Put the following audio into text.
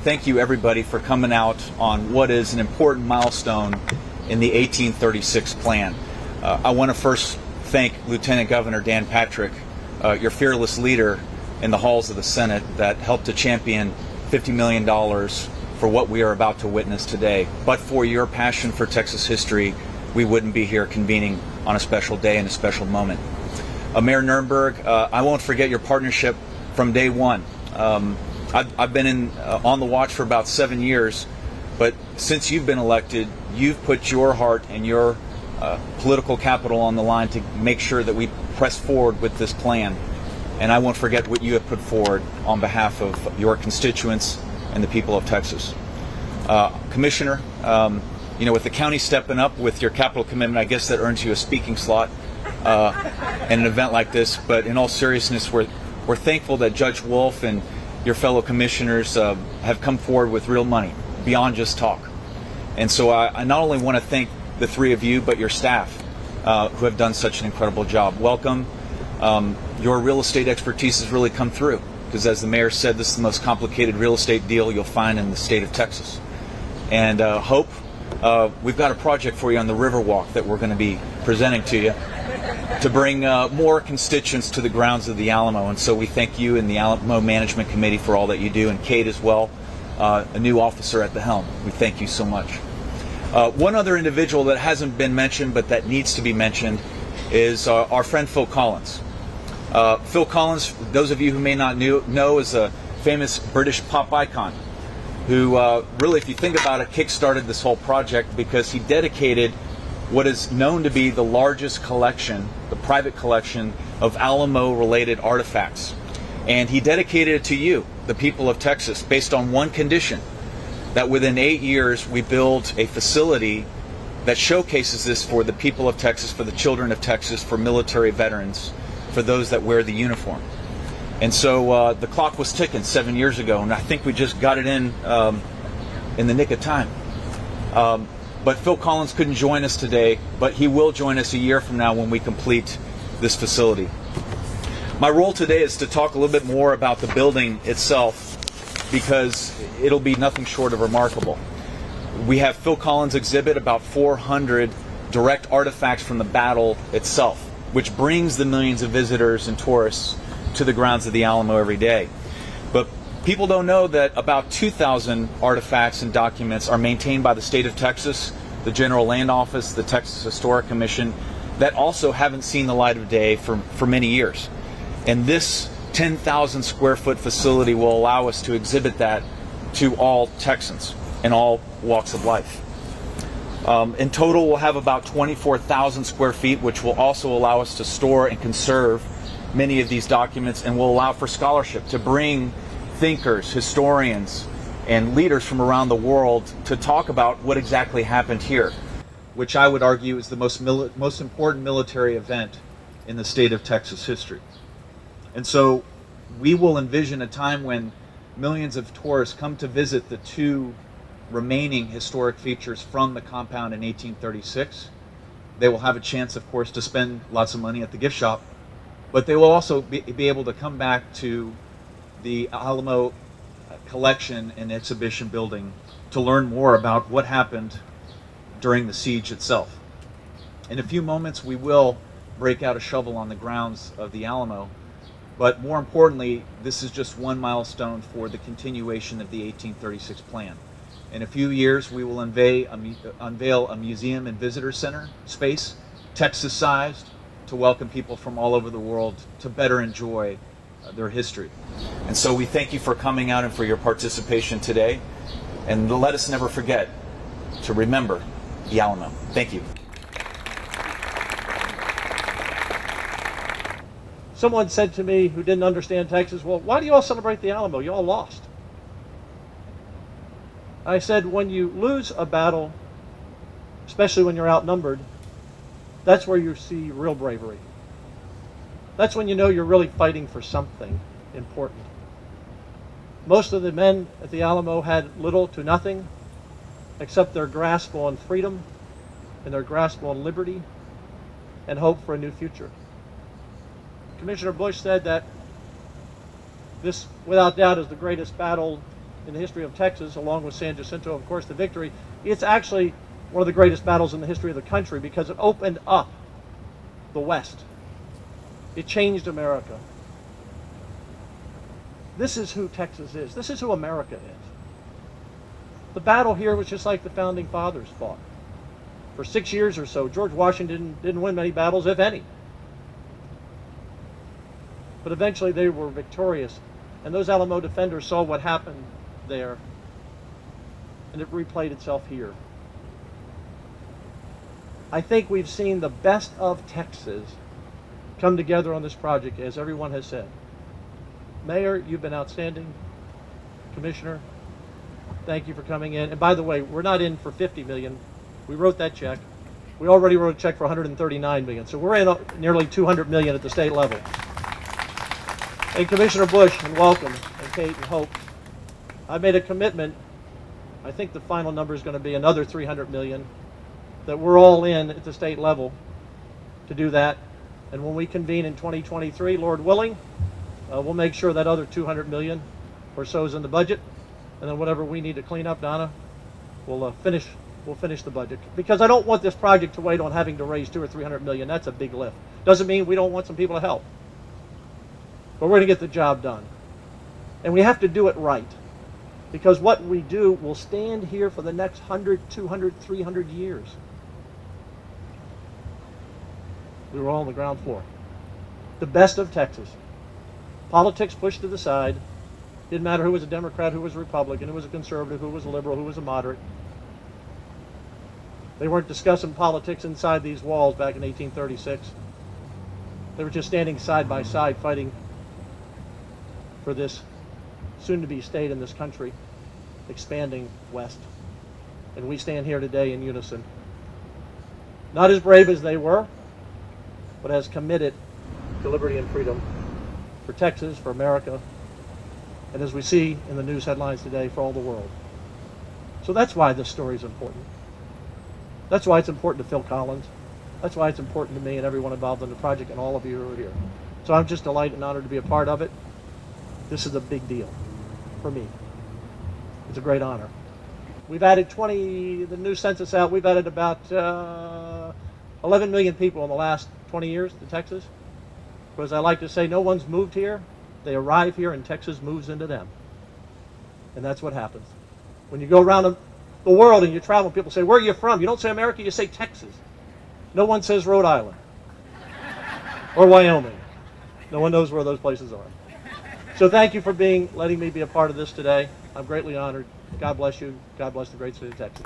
Thank you, everybody, for coming out on what is an important milestone in the 1836 plan. I want to first thank Lieutenant Governor Dan Patrick, your fearless leader in the halls of the Senate that helped to champion $50 million for what we are about to witness today. But for your passion for Texas history, we wouldn't be here convening on a special day and a special moment. Mayor Nurnberg, I won't forget your partnership from day one. I've been on the watch for about 7 years, but since you've been elected, you've put your heart and your political capital on the line to make sure that we press forward with this plan. And I won't forget what you have put forward on behalf of your constituents and the people of Texas. Commissioner, with the county stepping up with your capital commitment, I guess that earns you a speaking slot in an event like this. But in all seriousness, we're thankful that Judge Wolf and your fellow commissioners have come forward with real money, beyond just talk. And so I not only want to thank the three of you, but your staff who have done such an incredible job. Welcome. Your real estate expertise has really come through, because as the mayor said, this is the most complicated real estate deal you'll find in the state of Texas. And Hope, we've got a project for you on the Riverwalk that we're going to be presenting to you to bring more constituents to the grounds of the Alamo. And so we thank you and the Alamo Management Committee for all that you do, and Kate as well, a new officer at the helm. We thank you so much. One other individual that hasn't been mentioned but that needs to be mentioned is our friend Phil Collins. Phil Collins, those of you who may not know, is a famous British pop icon who really, if you think about it, kickstarted this whole project because he dedicated what is known to be the largest collection, the private collection of Alamo-related artifacts. And he dedicated it to you, the people of Texas, based on one condition, that within 8 years we build a facility that showcases this for the people of Texas, for the children of Texas, for military veterans, for those that wear the uniform. And so the clock was ticking 7 years ago, and I think we just got it in the nick of time. But Phil Collins couldn't join us today, but he will join us a year from now when we complete this facility. My role today is to talk a little bit more about the building itself, because it'll be nothing short of remarkable. We have Phil Collins exhibit about 400 direct artifacts from the battle itself, which brings the millions of visitors and tourists to the grounds of the Alamo every day. But people don't know that about 2,000 artifacts and documents are maintained by the state of Texas, the General Land Office, the Texas Historic Commission, that also haven't seen the light of day for many years. And this 10,000 square foot facility will allow us to exhibit that to all Texans in all walks of life. In total, we'll have about 24,000 square feet, which will also allow us to store and conserve many of these documents, and will allow for scholarship to bring thinkers, historians, and leaders from around the world to talk about what exactly happened here, which I would argue is the most important military event in the state of Texas history. And so we will envision a time when millions of tourists come to visit the two remaining historic features from the compound in 1836. They will have a chance, of course, to spend lots of money at the gift shop, but they will also be able to come back to the Alamo collection and exhibition building to learn more about what happened during the siege itself. In a few moments, we will break out a shovel on the grounds of the Alamo, but more importantly, this is just one milestone for the continuation of the 1836 plan. In a few years, we will unveil a museum and visitor center space, Texas-sized, to welcome people from all over the world to better enjoy their history. And so we thank you for coming out and for your participation today. And let us never forget to remember the Alamo. Thank you. Someone said to me who didn't understand Texas, well, why do you all celebrate the Alamo? You all lost. I said, when you lose a battle, especially when you're outnumbered, that's where you see real bravery. That's when you know you're really fighting for something important. Most of the men at the Alamo had little to nothing except their grasp on freedom and their grasp on liberty and hope for a new future. Commissioner Bush said that this, without doubt, is the greatest battle in the history of Texas, along with San Jacinto, of course, the victory. It's actually one of the greatest battles in the history of the country because it opened up the West. It changed America. This is who Texas is. This is who America is. The battle here was just like the Founding Fathers fought. For 6 years or so, George Washington didn't win many battles, if any. But eventually they were victorious. And those Alamo defenders saw what happened there. And it replayed itself here. I think we've seen the best of Texas come together on this project, as everyone has said. Mayor, you've been outstanding. Commissioner, thank you for coming in. And by the way, we're not in for $50 million. We wrote that check. We already wrote a check for $139 million. So we're in nearly $200 million at the state level. And Commissioner Bush, and welcome, and Kate and Hope. I made a commitment. I think the final number is going to be another $300 million. That we're all in at the state level to do that. And when we convene in 2023, Lord willing, we'll make sure that other $200 million or so is in the budget. And then whatever we need to clean up, Donna, we'll finish the budget. Because I don't want this project to wait on having to raise $200 or $300 million. That's a big lift. Doesn't mean we don't want some people to help. But we're going to get the job done. And we have to do it right. Because what we do will stand here for the next 100, 200, 300 years. We were all on the ground floor. The best of Texas. Politics pushed to the side. Didn't matter who was a Democrat, who was a Republican, who was a conservative, who was a liberal, who was a moderate. They weren't discussing politics inside these walls back in 1836. They were just standing side by side fighting for this soon-to-be state in this country, expanding west. And we stand here today in unison. Not as brave as they were, but as committed to liberty and freedom for Texas, for America, and as we see in the news headlines today, for all the world. So that's why this story is important. That's why it's important to Phil Collins. That's why it's important to me and everyone involved in the project and all of you who are here. So I'm just delighted and honored to be a part of it. This is a big deal for me. It's a great honor. We've added the new census out, we've added about 11 million people in the last 20 years to Texas. Because I like to say, no one's moved here. They arrive here and Texas moves into them. And that's what happens. When you go around the world and you travel, people say, where are you from? You don't say America, you say Texas. No one says Rhode Island or Wyoming. No one knows where those places are. So thank you for letting me be a part of this today. I'm greatly honored. God bless you. God bless the great state of Texas.